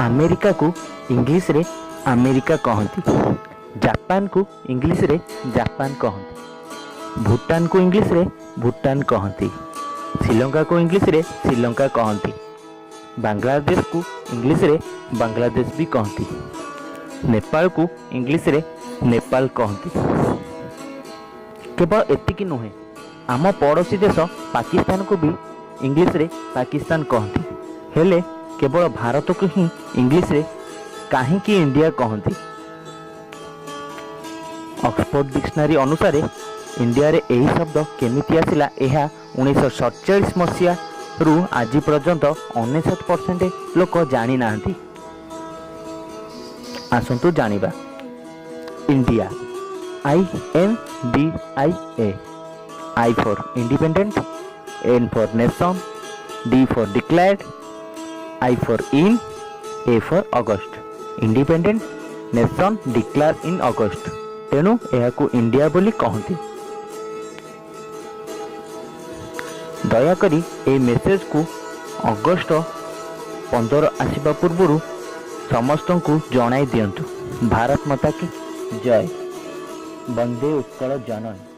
America को English रे America कहती, जापान को इंग्लिश रे जापान कहती, भूटान को इंग्लिश रे भूटान कहती, श्रीलंका को इंग्लिश रे श्रीलंका कहती, बांग्लादेश को इंग्लिश रे बांग्लादेश भी कहती, नेपाल को इंग्लिश रे नेपाल कहती। केवल एतिकी नुहे, आम पड़ोशी देश पाकिस्तान को भी इंग्लिश रे पाकिस्तान कहती, हेले केवल भारत को ही इंग्लिश रे काहींकि इंडिया कहती। ऑक्सफोर्ड डिक्शनरी अनुसार इंडिया रे यही शब्द केमिति आसिला यह 1947 मसीहा रु आज पर्यंत 99% लोक जानी नाहंती। आसंतु जानिबा। India INDIA, I for independent, N for nation, D for declared, I for in, A for August। Independent nation declare in August, तेणु यह इंडिया बोली कहती। दयाकरी ए मेसेज को अगस्ट 15 आसवा पूर्व समस्त को जणाई दियंतु। भारत माता की जय। वंदे उत्कल जननी।